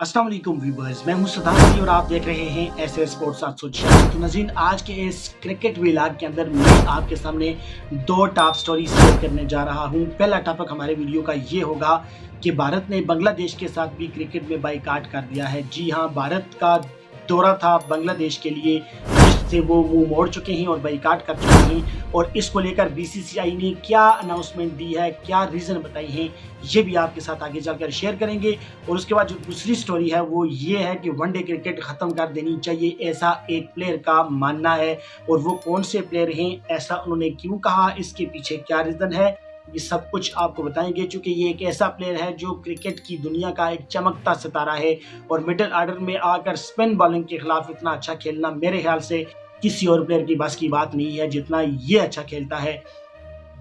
अस्सलाम वालेकुम व्यूअर्स, मैं हूं सदाम अली और आप देख रहे हैं एसएस स्पोर्ट्स 766। तो नाज़रीन, आज के इस क्रिकेट व्लॉग के अंदर मैं आपके सामने दो टॉप स्टोरी शेयर करने जा रहा हूं। पहला टॉपिक हमारे वीडियो का ये होगा कि भारत ने बांग्लादेश के साथ भी क्रिकेट में बाइकाट कर दिया है। जी हां, भारत का दौरा था बांग्लादेश के लिए, जिससे वो मुंह मोड़ चुके हैं और बाइकाट कर चुके हैं। और इसको लेकर बीसीसीआई ने क्या अनाउंसमेंट दी है, क्या रीज़न बताई हैं, ये भी आपके साथ आगे चलकर शेयर करेंगे। और उसके बाद जो दूसरी स्टोरी है वो ये है कि वनडे क्रिकेट ख़त्म कर देनी चाहिए, ऐसा एक प्लेयर का मानना है। और वो कौन से प्लेयर हैं, ऐसा उन्होंने क्यों कहा, इसके पीछे क्या रीज़न है, ये सब कुछ आपको बताएंगे। चूँकि ये एक ऐसा प्लेयर है जो क्रिकेट की दुनिया का एक चमकता सितारा है और मिडिल ऑर्डर में आकर स्पिन बॉलिंग के खिलाफ इतना अच्छा खेलना मेरे ख्याल से किसी और प्लेयर की बस की बात नहीं है जितना ये अच्छा खेलता है।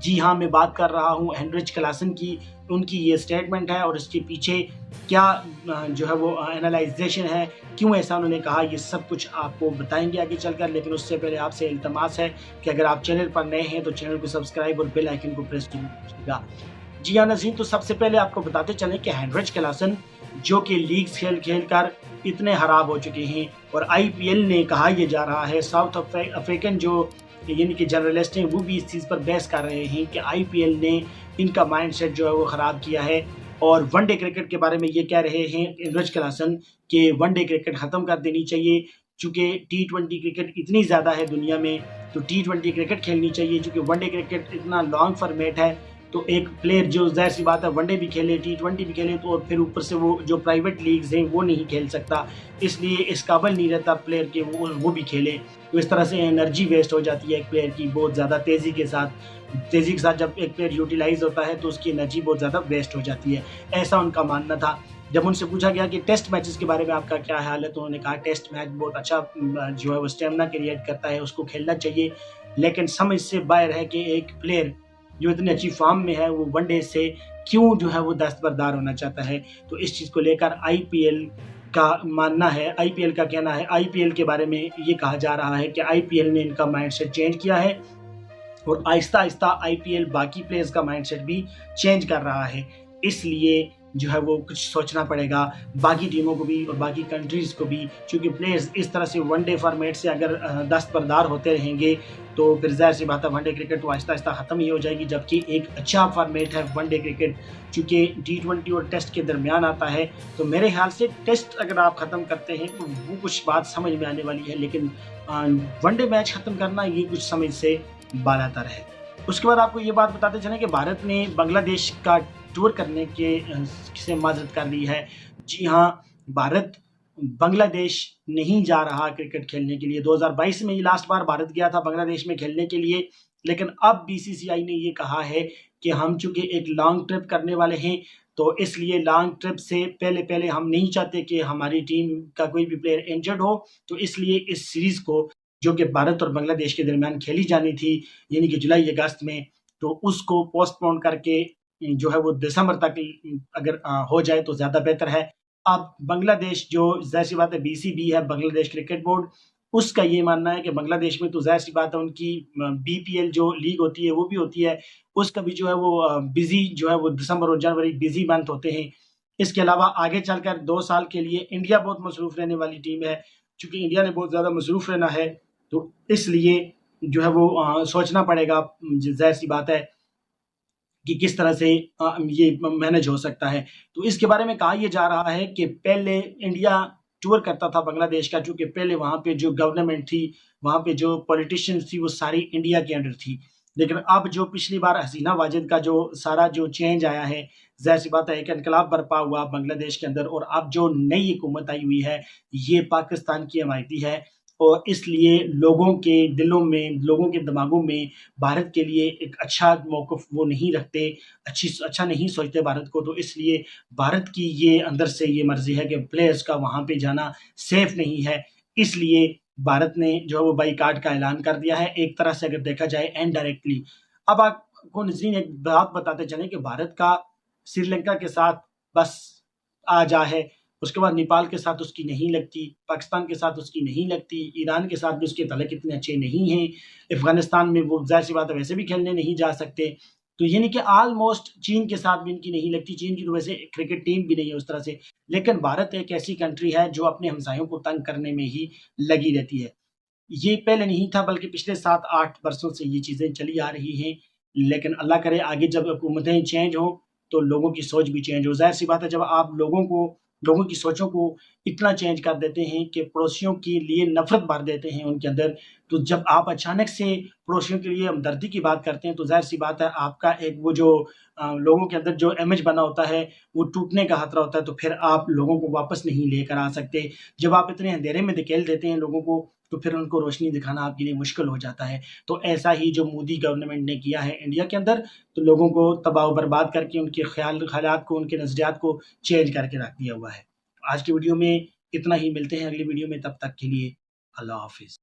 जी हाँ, मैं बात कर रहा हूँ हेनरिच क्लासन की। उनकी ये स्टेटमेंट है और इसके पीछे क्या जो है वो एनालाइजेशन है, क्यों ऐसा उन्होंने कहा, ये सब कुछ आपको बताएंगे आगे चलकर। लेकिन उससे पहले आपसे इल्तमास है कि अगर आप चैनल पर नए हैं तो चैनल को सब्सक्राइब और बेल आइकन को प्रेस कीजिएगा। जी हाँ नाज़रीन, तो सबसे पहले आपको बताते चलें कि हेनरिच क्लासन जो कि लीग्स खेल कर इतने खराब हो चुके हैं और आईपीएल ने कहा यह जा रहा है, साउथ अफ्रीकन जो यानी कि जर्नलिस्ट हैं वो भी इस चीज़ पर बहस कर रहे हैं कि आईपीएल ने इनका माइंडसेट जो है वो ख़राब किया है। और वनडे क्रिकेट के बारे में ये कह रहे हैं हेनरिच क्लासन कि वनडे क्रिकेट ख़त्म कर देनी चाहिए। चूँकि टी20 क्रिकेट इतनी ज़्यादा है दुनिया में, तो टी20 क्रिकेट खेलनी चाहिए। चूँकि वनडे क्रिकेट इतना लॉन्ग फॉर्मेट है, तो एक प्लेयर जो ज़ाहिर सी बात है वनडे भी खेले टी20 भी खेले, तो और फिर ऊपर से वो जो प्राइवेट लीग्स हैं वो नहीं खेल सकता, इसलिए इस काबिल नहीं रहता प्लेयर के वो भी खेले। तो इस तरह से एनर्जी वेस्ट हो जाती है एक प्लेयर की बहुत ज़्यादा तेज़ी के साथ जब एक प्लेयर यूटिलाइज होता है तो उसकी एनर्जी बहुत ज़्यादा वेस्ट हो जाती है, ऐसा उनका मानना था। जब उनसे पूछा गया कि टेस्ट मैचेस के बारे में आपका क्या हाल है, तो उन्होंने कहा टेस्ट मैच बहुत अच्छा जो है वो स्टेमिना क्रिएट करता है, उसको खेलना चाहिए। लेकिन समझ से बाहर है कि एक प्लेयर जो इतनी अच्छी फॉर्म में है वो वनडे से क्यों जो है वो दस्तबरदार होना चाहता है। तो इस चीज़ को लेकर आईपीएल का मानना है, आईपीएल का कहना है, आईपीएल के बारे में ये कहा जा रहा है कि आईपीएल ने इनका माइंडसेट चेंज किया है और आहिस्ता आहिस्ता आईपीएल बाकी प्लेयर्स का माइंडसेट भी चेंज कर रहा है। इसलिए जो है वो कुछ सोचना पड़ेगा बाकी टीमों को भी और बाकी कंट्रीज़ को भी, क्योंकि प्लेयर्स इस तरह से वनडे फॉर्मेट से अगर दस्तबरदार होते रहेंगे तो फिर ज़ाहिर सी बात है वनडे क्रिकेट तो आहिस्ता आहिस्ता ख़त्म ही हो जाएगी। जबकि एक अच्छा फॉर्मेट है वनडे क्रिकेट, चूँकि टी20 और टेस्ट के दरमियान आता है, तो मेरे ख्याल से टेस्ट अगर आप ख़त्म करते हैं तो वो कुछ बात समझ में आने वाली है, लेकिन वनडे मैच ख़त्म करना ये कुछ समझ से बालातर है। उसके बाद आपको ये बात बताते चलें कि भारत ने बांग्लादेश का टूर करने से माजरत कर ली है। जी हाँ, भारत बांग्लादेश नहीं जा रहा क्रिकेट खेलने के लिए। 2022 में ही लास्ट बार भारत गया था बांग्लादेश में खेलने के लिए, लेकिन अब बीसीसीआई ने ये कहा है कि हम चूँकि एक लॉन्ग ट्रिप करने वाले हैं, तो इसलिए लॉन्ग ट्रिप से पहले हम नहीं चाहते कि हमारी टीम का कोई भी प्लेयर इंजर्ड हो। तो इसलिए इस सीरीज़ को, जो कि भारत और बांग्लादेश के दरमियान खेली जानी थी यानी कि जुलाई अगस्त में, तो उसको पोस्टपोन करके जो है वो दिसंबर तक अगर हो जाए तो ज़्यादा बेहतर है। अब बांग्लादेश जो ज़ाहिर सी बात है बीसीबी है, बांग्लादेश क्रिकेट बोर्ड, उसका ये मानना है कि बांग्लादेश में तो ज़ाहिर सी बात है उनकी बीपीएल जो लीग होती है वो भी होती है, उसका भी जो है वो बिज़ी जो है वो दिसंबर और जनवरी बिज़ी मंथ होते हैं। इसके अलावा आगे चलकर 2 साल के लिए इंडिया बहुत मसरूफ़ रहने वाली टीम है। चूँकि इंडिया ने बहुत ज़्यादा मसरूफ़ रहना है, तो इसलिए जो है वो सोचना पड़ेगा, ज़ाहिर-सी बात है कि किस तरह से ये मैनेज हो सकता है। तो इसके बारे में कहा ये जा रहा है कि पहले इंडिया टूर करता था बांग्लादेश का, चूँकि पहले वहाँ पे जो गवर्नमेंट थी, वहाँ पे जो पॉलिटिशियंस थी, वो सारी इंडिया के अंडर थी। लेकिन अब जो पिछली बार हसीना वाजिद का जो सारा जो चेंज आया है, ज़ाहिर-सी बात है एक इनकलाब बर्पा हुआ बांग्लादेश के अंदर और अब जो नई हुकूमत आई हुई है, ये पाकिस्तान की हमायती है। और इसलिए लोगों के दिलों में, लोगों के दिमागों में भारत के लिए एक अच्छा मौक़िफ़ वो नहीं रखते, अच्छा नहीं सोचते भारत को। तो इसलिए भारत की ये अंदर से ये मर्ज़ी है कि प्लेयर्स का वहाँ पे जाना सेफ़ नहीं है। इसलिए भारत ने जो है वो बाइकाट का ऐलान कर दिया है, एक तरह से अगर देखा जाए इनडायरेक्टली। अब आपको नज़रीन एक बात बताते चलें कि भारत का श्रीलंका के साथ बस आ जा है, उसके बाद नेपाल के साथ उसकी नहीं लगती, पाकिस्तान के साथ उसकी नहीं लगती, ईरान के साथ भी उसके ताल्लुक इतने अच्छे नहीं हैं, अफ़गानिस्तान में वो ज़ाहिर-सी बात है वैसे भी खेलने नहीं जा सकते। तो यानी कि ऑलमोस्ट चीन के साथ भी इनकी नहीं लगती, चीन की तो वैसे क्रिकेट टीम भी नहीं है उस तरह से। لیکن بھارت ایک ایسی کنٹری ہے جو اپنے ہمسایوں کو تنگ کرنے میں ہی لگی رہتی ہے۔ یہ پہلے نہیں تھا بلکہ پچھلے 7-8 برسوں سے یہ چیزیں چلی آ رہی ہیں، لیکن اللہ کرے آگے جب حکومتیں چینج ہوں تو لوگوں کی سوچ بھی چینج ہو۔ ظاہر سی بات ہے جب آپ لوگوں کی سوچوں کو اتنا چینج کر دیتے ہیں کہ پڑوسیوں کے لیے نفرت بھر دیتے ہیں ان کے اندر، تو جب آپ اچانک سے پڑوسیوں کے لیے ہمدردی کی بات کرتے ہیں تو ظاہر سی بات ہے آپ کا ایک وہ جو لوگوں کے اندر جو امیج بنا ہوتا ہے وہ ٹوٹنے کا خطرہ ہوتا ہے، تو پھر آپ لوگوں کو واپس نہیں لے کر آ سکتے۔ جب آپ اتنے اندھیرے میں دھکیل دیتے ہیں لوگوں کو تو پھر ان کو روشنی دکھانا آپ کے لیے مشکل ہو جاتا ہے۔ تو ایسا ہی جو مودی گورنمنٹ نے کیا ہے انڈیا کے اندر، تو لوگوں کو تباہ و برباد کر کے ان کے خیالات کو، ان کے نظریات کو چینج کر کے رکھ دیا ہوا ہے۔ آج کی ویڈیو میں اتنا ہی، ملتے ہیں اگلی ویڈیو میں، تب تک کے لیے اللہ حافظ۔